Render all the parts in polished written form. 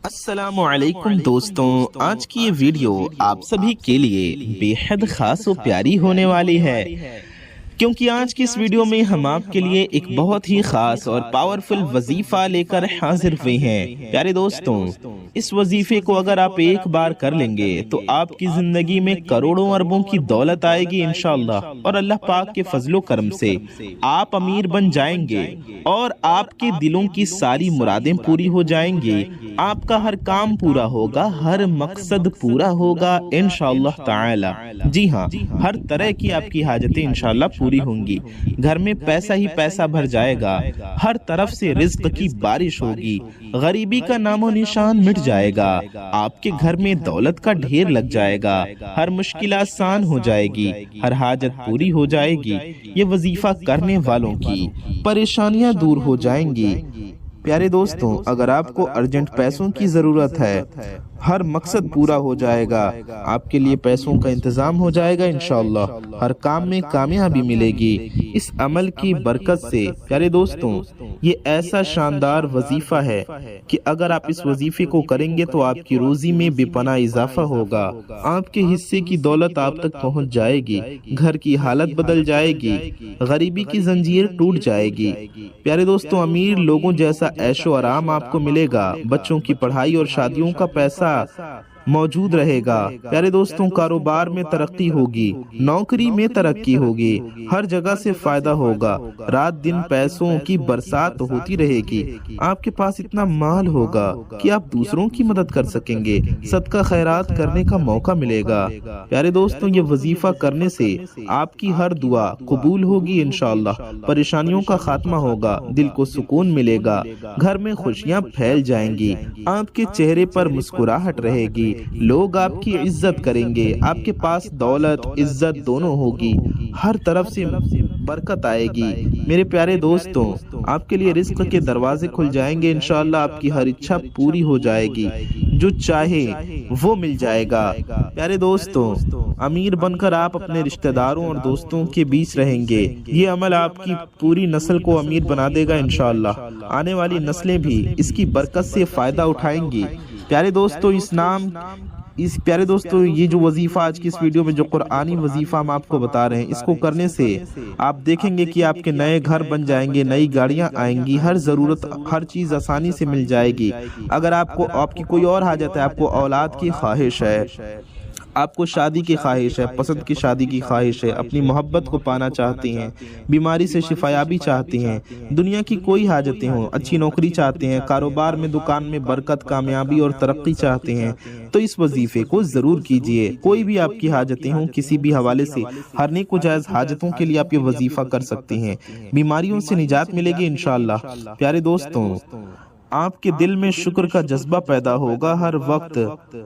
السلام علیکم دوستوں، آج کی یہ ویڈیو آپ سبھی کے لیے بے حد خاص و پیاری ہونے والی ہے، کیونکہ آج کی اس ویڈیو میں ہم آپ کے لیے ایک بہت ہی خاص اور پاورفل وظیفہ لے کر حاضر ہوئے ہیں۔ پیارے دوستوں، اس وظیفے کو اگر آپ ایک بار کر لیں گے تو آپ کی زندگی میں کروڑوں اربوں کی دولت آئے گی انشاءاللہ، اور اللہ پاک کے فضل و کرم سے آپ امیر بن جائیں گے اور آپ کے دلوں کی ساری مرادیں پوری ہو جائیں گی، آپ کا ہر کام پورا ہوگا، ہر مقصد پورا ہوگا انشاءاللہ تعالی۔ جی ہاں، ہر طرح کی آپ کی حاجتیں انشاءاللہ پوری ہوں گی، گھر میں پیسہ ہی پیسہ بھر جائے گا، ہر طرف سے رزق کی بارش ہوگی، غریبی کا نام و نشان مٹ جائے گا، آپ کے گھر میں دولت کا ڈھیر لگ جائے گا، ہر مشکل آسان ہو جائے گی، ہر حاجت پوری ہو جائے گی، یہ وظیفہ کرنے والوں کی پریشانیاں دور ہو جائیں گی۔ پیارے دوستوں، اگر آپ کو ارجنٹ پیسوں کی ضرورت ہے، ہر مقصد پورا ہو جائے گا، آپ کے لیے پیسوں کا انتظام ہو جائے گا انشاءاللہ، ہر کام میں کامیابی ملے گی اس عمل کی برکت سے۔ پیارے دوستوں، یہ ایسا شاندار وظیفہ ہے کہ اگر آپ اس وظیفے کو کریں گے تو آپ کی روزی میں بے پناہ اضافہ ہوگا، آپ کے حصے کی دولت آپ تک پہنچ جائے گی، گھر کی حالت بدل جائے گی، غریبی کی زنجیر ٹوٹ جائے گی۔ پیارے دوستوں، امیر لوگوں جیسا عیش و آرام آپ کو ملے گا، بچوں کی پڑھائی اور شادیوں کا پیسہ موجود رہے گا۔ پیارے دوستوں، کاروبار میں ترقی ہوگی، نوکری میں ترقی ہوگی، ہر جگہ سے فائدہ ہوگا، رات دن پیسوں کی برسات ہوتی رہے گی، آپ کے پاس اتنا مال ہوگا کہ آپ دوسروں کی مدد کر سکیں گے، صدقہ خیرات کرنے کا موقع ملے گا۔ پیارے دوستوں، یہ وظیفہ کرنے سے آپ کی ہر دعا قبول ہوگی انشاءاللہ، پریشانیوں کا خاتمہ ہوگا، دل کو سکون ملے گا، گھر میں خوشیاں پھیل جائیں گی، آپ کے چہرے پر مسکراہٹ رہے گی، لوگ آپ کی عزت کریں گے، آپ کے پاس دولت عزت دونوں ہوگی، ہر طرف سے برکت آئے گی۔ میرے پیارے دوستوں، آپ کے لیے رزق کے دروازے کھل جائیں گے انشاءاللہ، آپ کی ہر اچھا پوری ہو جائے گی، جو چاہے وہ مل جائے گا۔ پیارے دوستوں، امیر بن کر آپ اپنے رشتہ داروں اور دوستوں کے بیچ رہیں گے، یہ عمل آپ کی پوری نسل کو امیر بنا دے گا انشاءاللہ، آنے والی نسلیں بھی اس کی برکت سے فائدہ اٹھائیں گی۔ پیارے دوستوں، پیارے دوستوں، یہ جو وظیفہ آج کی اس ویڈیو میں جو قرآنی وظیفہ ہم آپ کو بتا رہے ہیں، اس کو کرنے سے آپ دیکھیں گے کہ آپ کے نئے گھر بن جائیں گے، نئی گاڑیاں آئیں گی، ہر ضرورت ہر چیز آسانی سے مل جائے گی۔ اگر آپ کی کوئی اور حاجت ہے، آپ کو اولاد کی خواہش ہے، آپ کو شادی کی خواہش ہے، پسند کی شادی کی خواہش ہے، اپنی محبت کو پانا چاہتے ہیں، بیماری سے شفایابی چاہتے ہیں، دنیا کی کوئی حاجتیں ہوں، اچھی نوکری چاہتے ہیں، کاروبار میں دکان میں برکت کامیابی اور ترقی چاہتے ہیں، تو اس وظیفے کو ضرور کیجئے۔ کوئی بھی آپ کی حاجتیں ہوں، کسی بھی حوالے سے، ہر نیک و جائز حاجتوں کے لیے آپ یہ وظیفہ کر سکتے ہیں، بیماریوں سے نجات ملے گی انشاءاللہ۔ پیارے دوستوں، آپ کے دل میں شکر کا جذبہ پیدا ہوگا، ہر وقت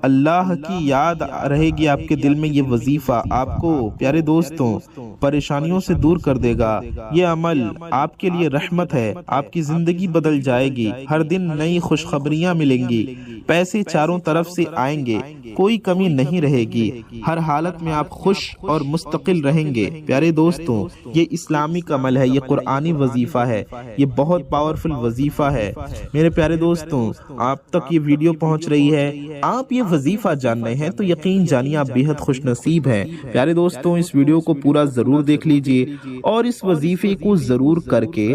اللہ کی یاد رہے گی آپ کے دل میں، یہ وظیفہ آپ کو پیارے دوستوں پریشانیوں سے دور کر دے گا، یہ عمل آپ کے لیے رحمت ہے، آپ کی زندگی بدل جائے گی، ہر دن نئی خوشخبریاں ملیں گی، پیسے چاروں طرف سے آئیں گے، کوئی کمی نہیں رہے گی، ہر حالت میں آپ خوش اور مستقل رہیں گے۔ پیارے دوستوں، یہ اسلامک عمل ہے، یہ قرآنی وظیفہ ہے، یہ بہت پاورفل وظیفہ ہے۔ میرے پیارے دوستوں، آپ تک یہ ویڈیو پہنچ رہی ہے، آپ یہ وظیفہ جان رہے ہیں تو یقین جانیے آپ بے حد خوش نصیب ہیں۔ پیارے دوستوں، اس ویڈیو کو پورا ضرور دیکھ لیجئے اور اس وظیفے کو ضرور کر کے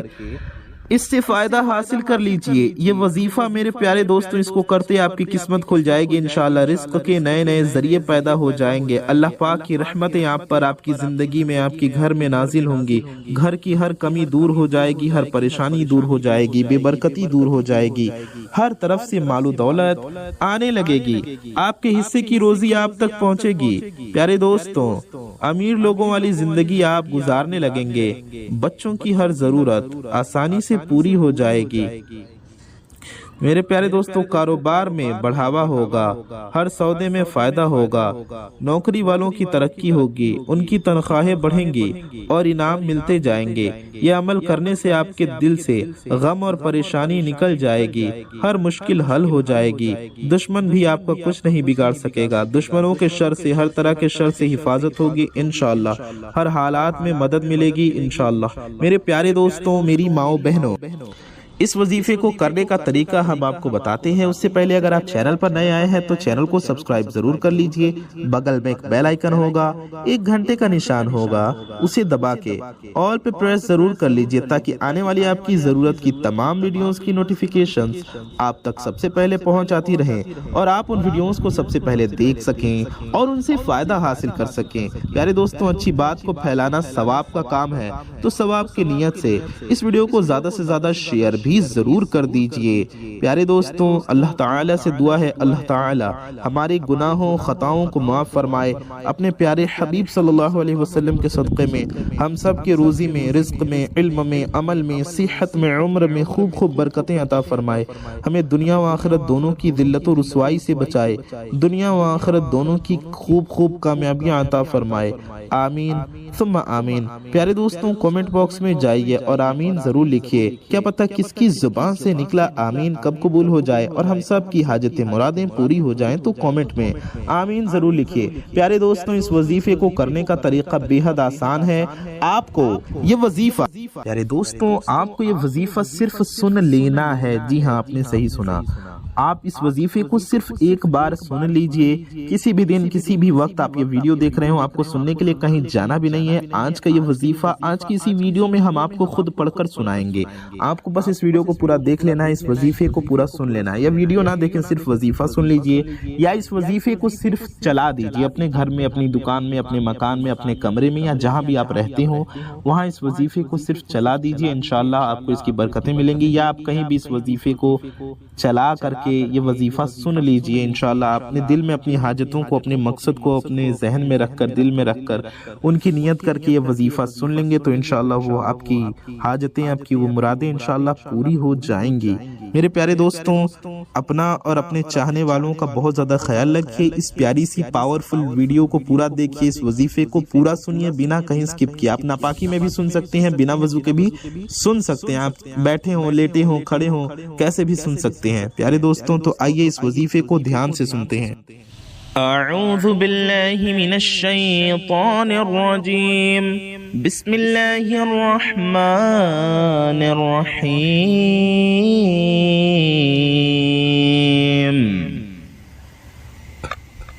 اس سے فائدہ حاصل کر لیجئے۔ یہ وظیفہ میرے پیارے دوستوں، اس کو کرتے آپ کی قسمت کھل جائے گی انشاءاللہ، رزق کے نئے نئے ذریعے پیدا ہو جائیں گے، اللہ پاک کی رحمتیں آپ پر، آپ کی زندگی میں، آپ کے گھر میں نازل ہوں گی، گھر کی ہر کمی دور ہو جائے گی، ہر پریشانی دور ہو جائے گی، بے برکتی دور ہو جائے گی، ہر طرف سے مال و دولت آنے لگے گی، آپ کے حصے کی روزی آپ تک پہنچے گی۔ پیارے دوستوں، امیر لوگوں والی زندگی آپ گزارنے لگیں گے، بچوں کی ہر ضرورت آسانی سے پوری ہو جائے گی۔ میرے پیارے دوستوں، کاروبار میں بڑھاوا ہوگا، ہر سودے میں فائدہ ہوگا، نوکری والوں کی ترقی ہوگی، ان کی تنخواہیں بڑھیں گی اور انعام ملتے جائیں گے۔ یہ عمل کرنے سے آپ کے دل سے غم اور پریشانی نکل جائے گی، ہر مشکل حل ہو جائے گی، دشمن بھی آپ کا کچھ نہیں بگاڑ سکے گا، دشمنوں کے شر سے، ہر طرح کے شر سے حفاظت ہوگی انشاءاللہ، ہر حالات میں مدد ملے گی انشاءاللہ۔ میرے پیارے دوستوں، میری ماؤں بہنوں، इस वजीफे को करने का तरीका हम आपको बताते हैं। उससे पहले अगर आप चैनल पर नए आए हैं तो चैनल को सब्सक्राइब जरूर कर लीजिए। बगल में एक बेल आइकन होगा, एक घंटे का निशान होगा, उसे दबा के ऑल पे प्रेस जरूर कर लीजिए ताकि आने वाली आपकी जरूरत की तमाम वीडियोस की नोटिफिकेशंस आप तक सबसे पहले पहुंच आती रहें और आप उन वीडियोस को सबसे पहले देख सकें और उनसे फायदा हासिल कर सकें। प्यारे दोस्तों, अच्छी बात को फैलाना सवाब का काम है, तो सवाब की नीयत से इस वीडियो को ज्यादा से ज्यादा शेयर भी जरूर कर दीजिए। प्यारे दोस्तों, अल्लाह ताला से दुआ है अल्लाह ताला हमारे गुनाहों खताओं को माफ फरमाए। अपने प्यारे हबीब सल्लल्लाहु अलैहि वसल्लम के सदक़े में हम सब के रोजी में, रिज्क में, इल्म में, अमल में, सेहत में, उम्र में खूब खूब बरकतें अता फरमाए। हमें दुनिया व आखिरत दोनों की दिल्लत और रुसवाई से बचाए, दुनिया व आखिरत दोनों की खूब खूब कामयाबियां अता फरमाए। आमीन सुम्मा आमीन। प्यारे दोस्तों, कमेंट बॉक्स में जाइए और आमीन जरूर लिखिए। क्या पता किसकी जुबान से निकला आमीन कब कबूल हो जाए और हम सब की हाजतें मुरादें पूरी हो जाएं, तो कमेंट में आमीन जरूर लिखिए। प्यारे दोस्तों, इस वजीफे को करने का तरीका बेहद आसान है। आपको ये वजीफा, प्यारे दोस्तों, आपको ये वजीफा सिर्फ सुन लेना है। जी हाँ, आपने सही सुना। आप इस वजीफे को सिर्फ एक बार सुन लीजिए। किसी भी दिन, किसी भी वक्त आप ये वीडियो देख रहे हो, आपको सुनने के लिए कहीं जाना भी नहीं है। आज का ये वजीफा आज की इसी वीडियो में हम आपको खुद पढ़कर सुनाएंगे। आपको बस इस वीडियो को पूरा देख लेना है, इस वजीफे को पूरा सुन लेना है। या वीडियो ना देखें, सिर्फ वजीफा सुन लीजिए या इस वजीफे को सिर्फ चला दीजिए अपने घर में, अपनी दुकान में, अपने मकान में, अपने कमरे में या जहाँ भी आप रहते हो वहाँ इस वजीफे को सिर्फ चला दीजिए। इंशाअल्लाह आपको इसकी बरकतें मिलेंगी। या आप कहीं भी इस वजीफे को चला करके ये वजीफा सुन लीजिए। इंशाअल्लाह अपने दिल में अपनी हाजतों को, अपने मकसद को अपने जहन में रखकर, दिल में रखकर उनकी नियत करके ये वजीफा सुन लेंगे तो इंशाअल्लाह वो आपकी हाजतें, आपकी वो मुरादें इंशाअल्लाह पूरी हो जाएंगी। मेरे प्यारे दोस्तों, अपना और अपने चाहने वालों का बहुत ज्यादा ख्याल रखिए। इस प्यारी सी पावरफुल वीडियो को पूरा देखिए, इस वजीफे को पूरा सुनिए बिना कहीं स्किप किए। आप नापाकी में भी सुन सकते हैं, बिना वजू के भी सुन सकते हैं। आप बैठे हो, लेटे हो, खड़े हो, कैसे भी सुन सकते हैं। प्यारे दोस्तों, तो आइए इस वजीफे को ध्यान से सुनते हैं। अऊज़ु बिल्लाहि मिनश शैतानिर रजीम। बिस्मिल्लाहिर रहमानिर रहीम।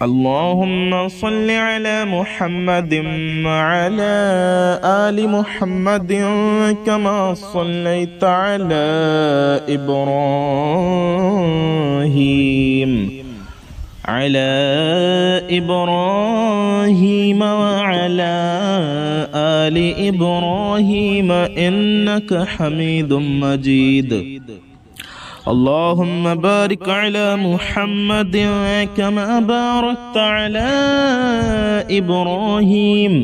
अल्लाहुम्मा सल्लि अला मुहम्मदिन व अला आलि मुहम्मदिन कमा सल्लैता अला इब्राहीम व अला आलि इब्राहीम इन्नका हमीदुम मजीद। अल्लाहुम्मा बारिक अला मुहम्मदिन कमा बारकता अला इब्राहीम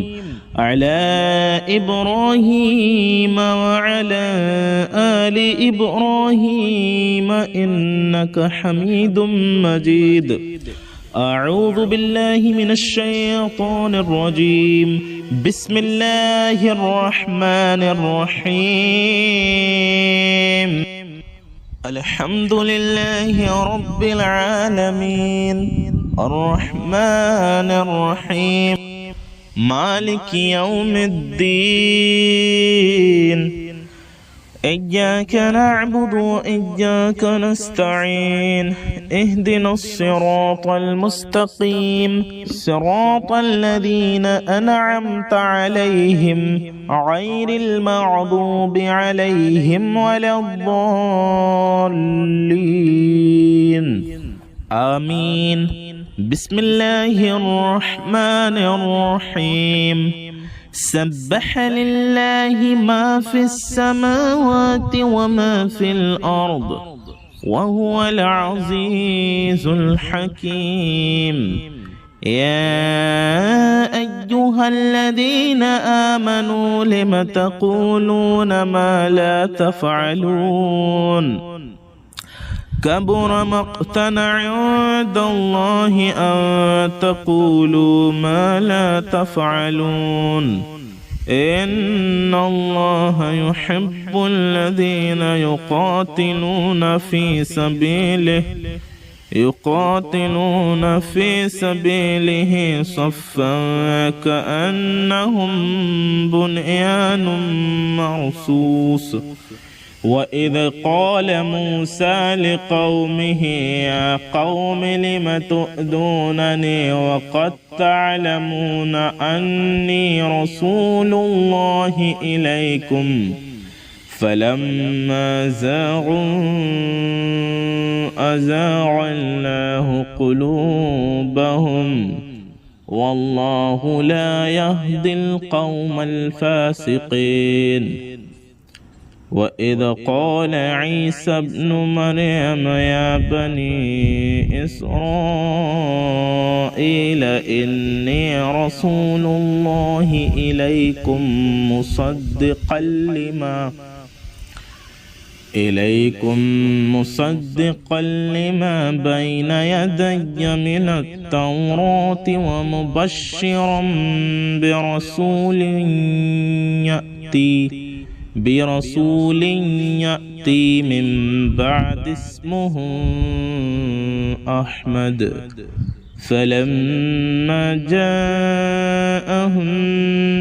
व अला आलि इब्राहीम इन्नका हमीदुम मजीद। अऊज़ु बिल्लाहि मिनश शैतानिर रजीम। बिस्मिल्लाहिर रहमानिर रहीम। अल्हम्दुलिल्लाहि रब्बिल आलमीन अर्रहमानिर रहीम मालिकि यौमिद्दीन। इय्याका नअबुदु व इय्याका नस्तईन। इहदिनस सिरातल मुस्तकीम सिरातल लज़ीना अनअमता अलैहिम गैरिल मग़दूबि अलैहिम वलद्दाल्लीन। आमीन। बिस्मिल्लाहिर रहमानिर रहीम। सब्बह लिल्लाहि मा फिस समावाति व मा फिल अर्द व हुवल अज़ीज़ुल हकीम। या अय्युहल्लज़ीना आमनू लिम तक़ूलून मा ला तफ़अलून। कबुर मक़्तन इंदल्लाहि अन तक़ूलू मा ला तफ़अलून। इन्नल्लाहा युहिब्बुल्लज़ीना युक़ातिलूना फ़ी सबीलिहि सफ़्फ़न कअन्नहुम बुन्यानुम मरसूस। وإذ قال موسى لقومه يا قوم لم تؤذونني وقد تعلمون أني رسول الله إليكم فلما زاغوا أزاغ الله قلوبهم والله لا يهدي القوم الفاسقين. وإذ قال عيسى ابن مريم يا بني إسرائيل إني رسول الله إليكم مصدقا لما بين يدي من التوراة ومبشرا برسول يأتي من بعد اسمه أحمد. فلما جاءهم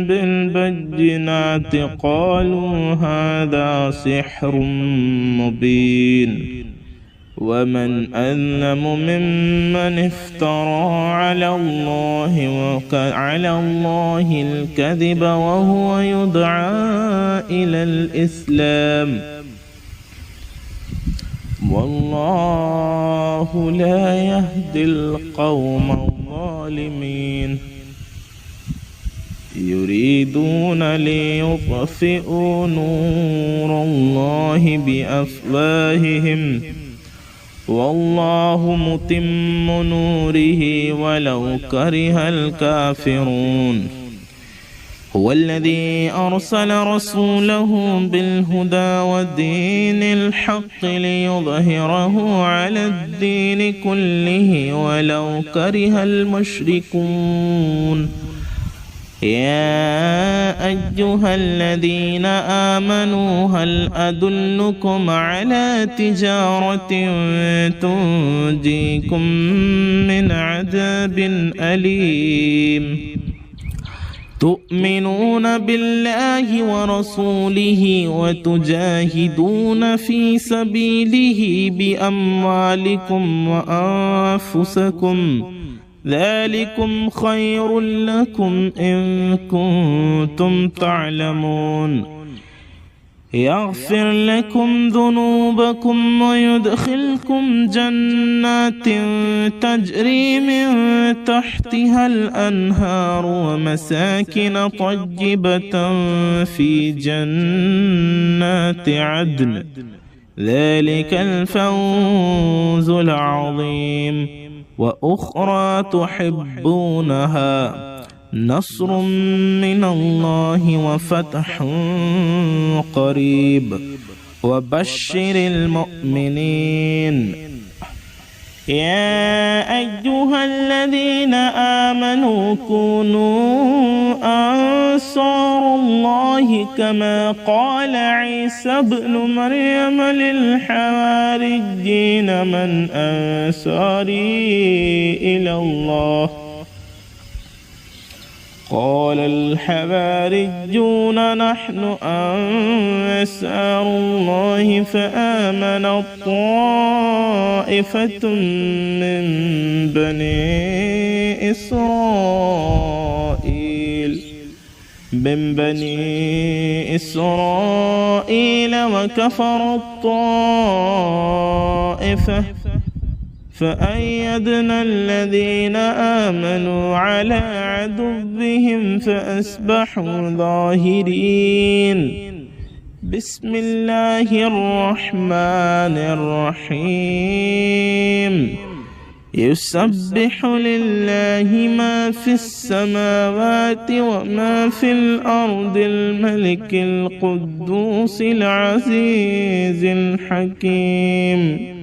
بالبينات قالوا هذا سحر مبين ومن أظلم ممن افترى على الله الكذب وهو يدعى إلى الإسلام والله لا يهدي القوم الظالمين. يريدون ليطفئوا نور الله بأفواههم والله متم نوره ولو كره الكافرون. هو الذي أرسل رسوله بالهدى ودين الحق ليظهره على الدين كله ولو كره المشركون. يا أيها الذين آمنوا هل أدلكم على تجارة تنجيكم من عذاب أليم تؤمنون بالله ورسوله وتجاهدون في سبيله بأموالكم وأنفسكم ذلكم خير لكم إن كنتم تعلمون. يغفر لكم ذنوبكم ويدخلكم جنات تجري من تحتها الأنهار ومساكن طيبة في جنات عدن ذلك الفوز العظيم. وأخرى تحبونها نصر من الله وفتح قريب وبشر المؤمنين. يا أيها الذين آمنوا كونوا أنصار الله كما قال عيسى ابن مريم للحواريين من أنصاري إلى الله قال الحواريون نحن أنصار الله فآمنت طائفة من بني إسرائيل وكفرت طائفة فأيدنا الذين آمنوا على عدوهم فأصبحوا ظاهرين. بسم الله الرحمن الرحيم. يسبح لله ما في السماوات وما في الأرض الملك القدوس العزيز الحكيم.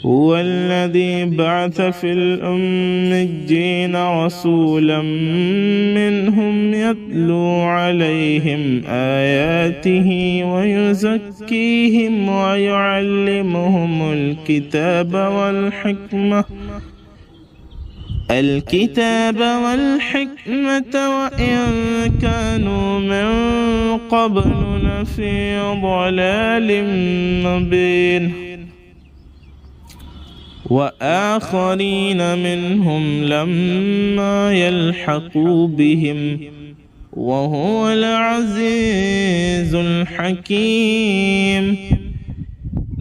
هو الذي بعث في الأميين رسولا منهم يتلو عليهم آياته ويزكيهم ويعلمهم الكتاب والحكمة الكتاب والحكمة وإن كانوا من قبل لفي ضلال مبين وآخرين منهم لما يلحقوا بهم وهو العزيز الحكيم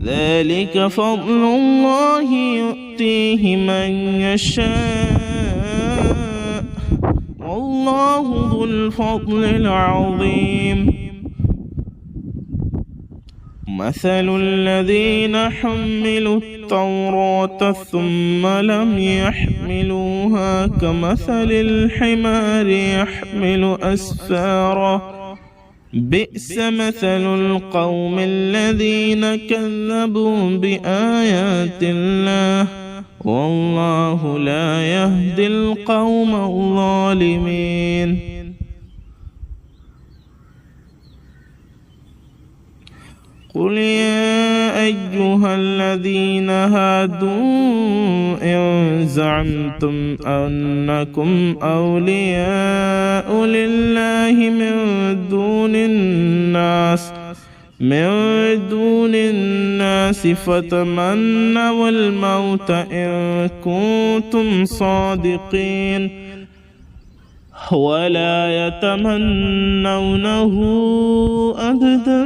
ذلك فضل الله يؤتيه من يشاء والله ذو الفضل العظيم مثل الذين حملوا التوراة ثم لم يحملوها كمثل الحمار يحمل أسفارا بئس مثل القوم الذين كذبوا بآيات الله والله لا يهدي القوم الظالمين قل يا أيها الذين هادوا إن زعمتم أنكم أولياء لله من دون الناس فتمنوا الموت إن كنتم صادقين ولا يتمنونه أبدا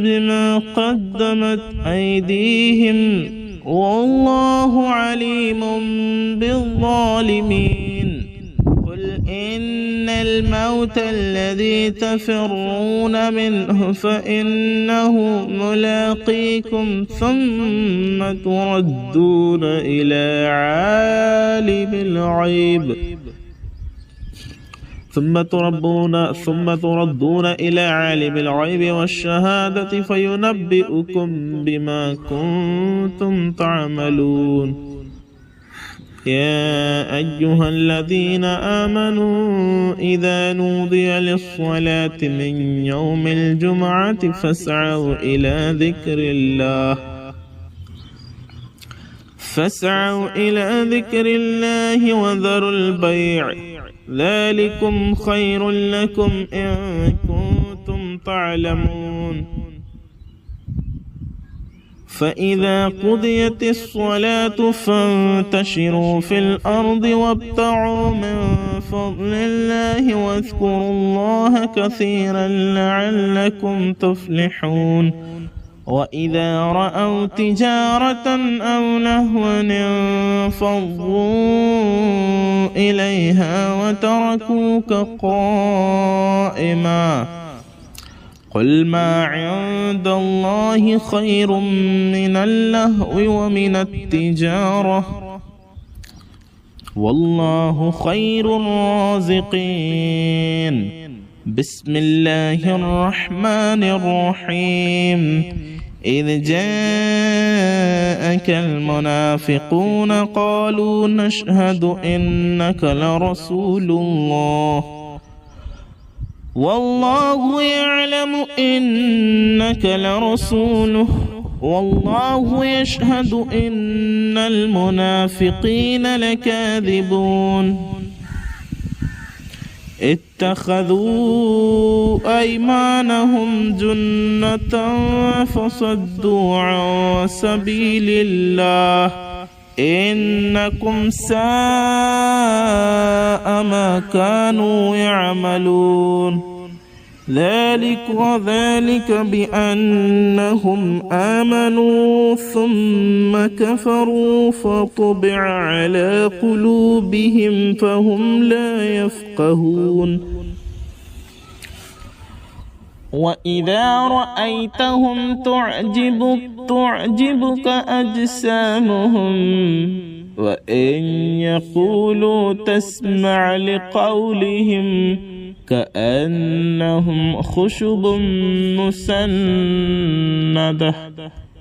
بما قدمت أيديهم والله عليم بالظالمين قل إن الموت الذي تفرون منه فإنه ملاقيكم ثم تردون إلى عالم الغيب والشهادة فينبئكم بما كنتم تعملون يا أيها الذين آمنوا إذا نودي للصلاة من يوم الجمعة فاسعوا إلى ذكر الله وذروا البيع ذلكم خير لكم إن كنتم تعلمون فإذا قضيت الصلاة فانتشروا في الأرض وابتغوا من فضل الله واذكروا الله كثيرا لعلكم تفلحون وإذا رأوا تجارة أو لهوا انفضوا إليها وتركوك قائما قل ما عند الله خير من اللهو ومن التجارة والله خير الرازقين بسم الله الرحمن الرحيم إذ جاءك المنافقون قالوا نشهد إنك لرسول الله والله يعلم إنك لرسوله والله يشهد إن المنافقين لكاذبون اتخذوا أيمانهم جنة فصدوا عن سبيل الله إنكم ساء ما كانوا يعملون ذلك بأنهم آمنوا ثم كفروا فطبع على قلوبهم فهم لا يفقهون وإذا رأيتهم تعجبك أجسامهم وإن يقولوا تسمع لقولهم كأنهم خشب مسندة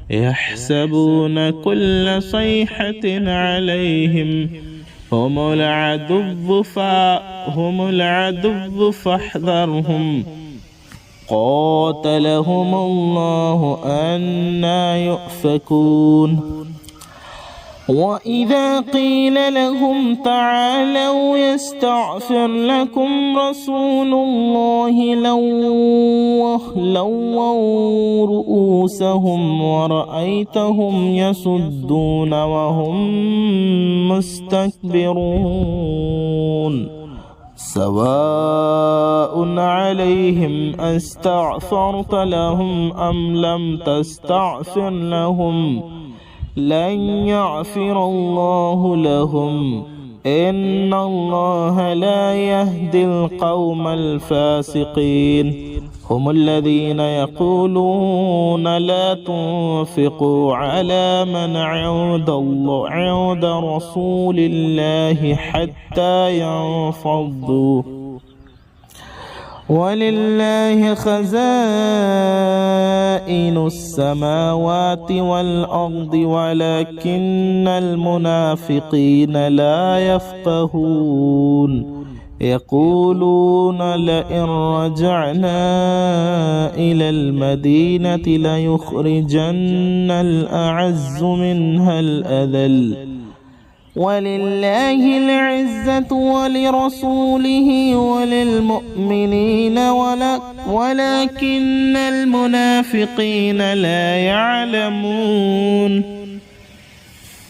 يحسبون كل صيحة عليهم هم العدو فاحذرهم قاتلهم الله أنى يؤفكون وإذا قيل لهم تعالوا يستغفر لكم رسول الله لووا رؤوسهم ورأيتهم يصدون وهم مستكبرون سواء عليهم أستغفرت لهم أم لم تستغفر لهم لن يغفر الله لهم إن الله لا يهدي القوم الفاسقين هم الذين يقولون لا تنفقوا على من عند رسول الله حتى ينفضوا ولله خزائن السماوات والأرض ولكن المنافقين لا يفقهون يقولون لئن رجعنا إلى المدينة ليخرجن الأعز منها الأذل ولله العزة ولرسوله وللمؤمنين ولكن المنافقين لا يعلمون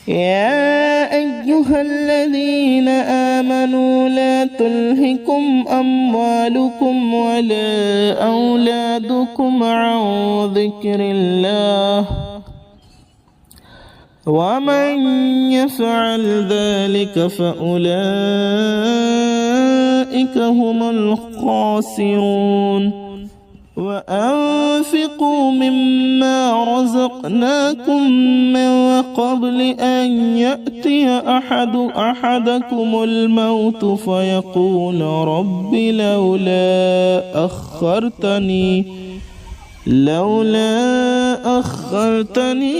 يا أيها الذين آمنوا لا تلهكم أموالكم ولا أولادكم عن ذكر الله ومن يفعل ذلك فأولئك هم الخاسرون وأنفقوا مما رزقناكم من قبل أن يأتي أحدكم الموت فيقول رب لولا أخرتني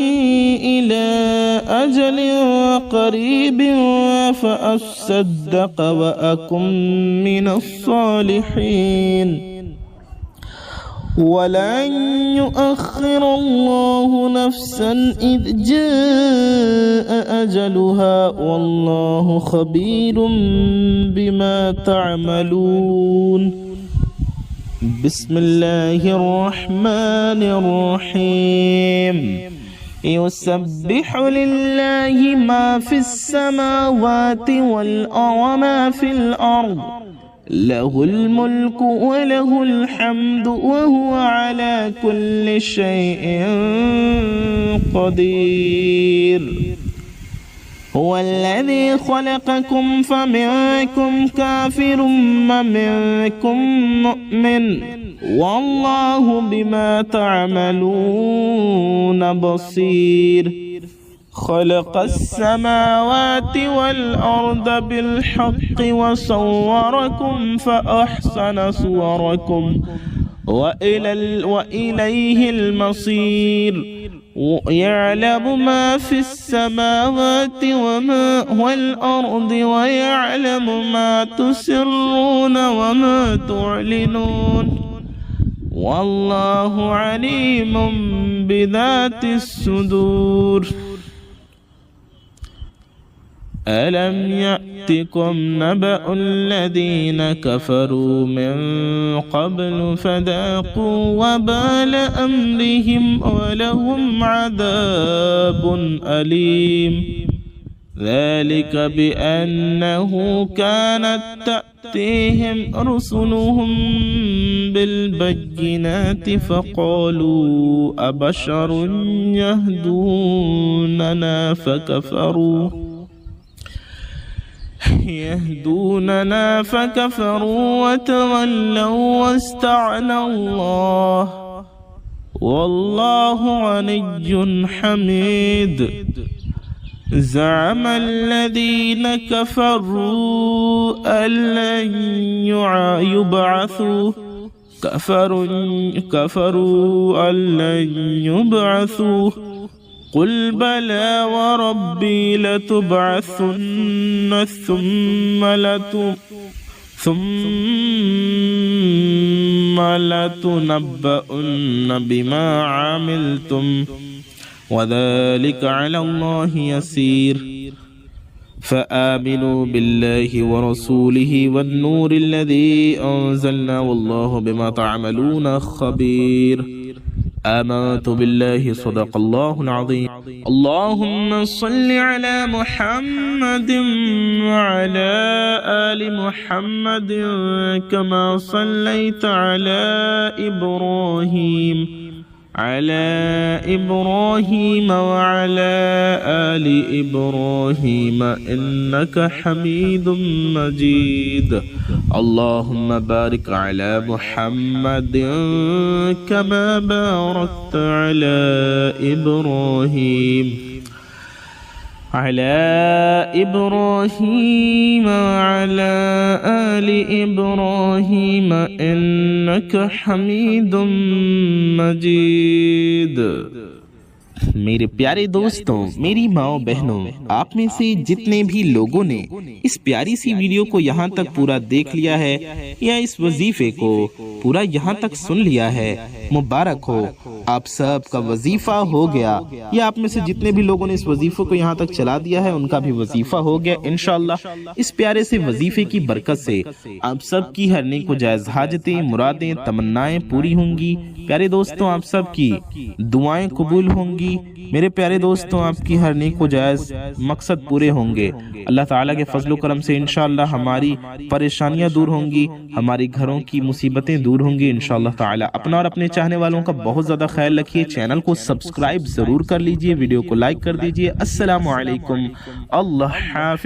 إلى أجل قريب فأصدق وأكن من الصالحين ولن يؤخر الله نفسا إذ جاء أجلها والله خبير بما تعملون بسم الله الرحمن الرحيم يسبح لله ما في السماوات وما في الأرض له الملك وله الحمد وهو على كل شيء قدير هو الذي خلقكم فمنكم كافر ومنكم مؤمن والله بما تعملون بصير خلق السماوات والأرض بالحق وصوركم فأحسن صوركم وإليه المصير يعلم ما في السماوات والأرض ويعلم ما تسرون وما تعلنون والله عليم بذات الصدور ألم يأتكم نبأ الذين كفروا من قبل فذاقوا وبال أمرهم ولهم عذاب أليم ذلك بأنه كانت تأتيهم رسلهم بالبينات فقالوا أبشر يهدوننا فكفروا وتولوا واستعنى الله والله غني حميد زعم الذين كفروا أن لن يبعثوا كفروا أن لن يبعثوا قل بلى وربي لتبعثن ثم لتنبؤن بما عملتم وذلك على الله يسير فآمنوا بالله ورسوله والنور الذي أنزلنا والله بما تعملون خبير آمنت بالله صدق الله العظيم اللهم صل على محمد وعلى آل محمد كما صليت على إبراهيم وعلى آل إبراهيم إنك حميد مجيد اللهم بارك على محمد كما باركت على إبراهيم وعلى آل إبراهيم إنك حميد مجيد میرے پیارے دوستوں، میری ماؤں بہنوں، آپ میں سے جتنے بھی لوگوں نے اس پیاری سی ویڈیو کو یہاں تک پورا دیکھ لیا ہے یا اس وظیفے کو پورا یہاں تک سن لیا ہے، مبارک ہو، آپ سب کا وظیفہ ہو گیا، یا آپ میں سے جتنے بھی لوگوں نے اس وظیفے کو یہاں تک چلا دیا ہے ان کا بھی وظیفہ ہو گیا۔ انشاءاللہ اس پیارے سے وظیفے کی برکت سے آپ سب کی ہر نیک و جائز حاجتیں، مرادیں، تمنائیں پوری ہوں گی۔ پیارے دوستوں، آپ سب کی دعائیں قبول ہوں گی۔ میرے پیارے دوستوں، آپ کی ہر نیک و جائز مقصد پورے ہوں گے۔ اللہ تعالیٰ کے فضل و کرم سے انشاءاللہ ہماری پریشانیاں دور ہوں گی، ہماری گھروں کی مصیبتیں دور ہوں گی انشاءاللہ تعالیٰ۔ اپنا اور اپنے چاہنے والوں کا بہت زیادہ خیال رکھیے، چینل کو سبسکرائب ضرور کر لیجئے، ویڈیو کو لائک کر دیجئے۔ السلام علیکم، اللہ حافظ۔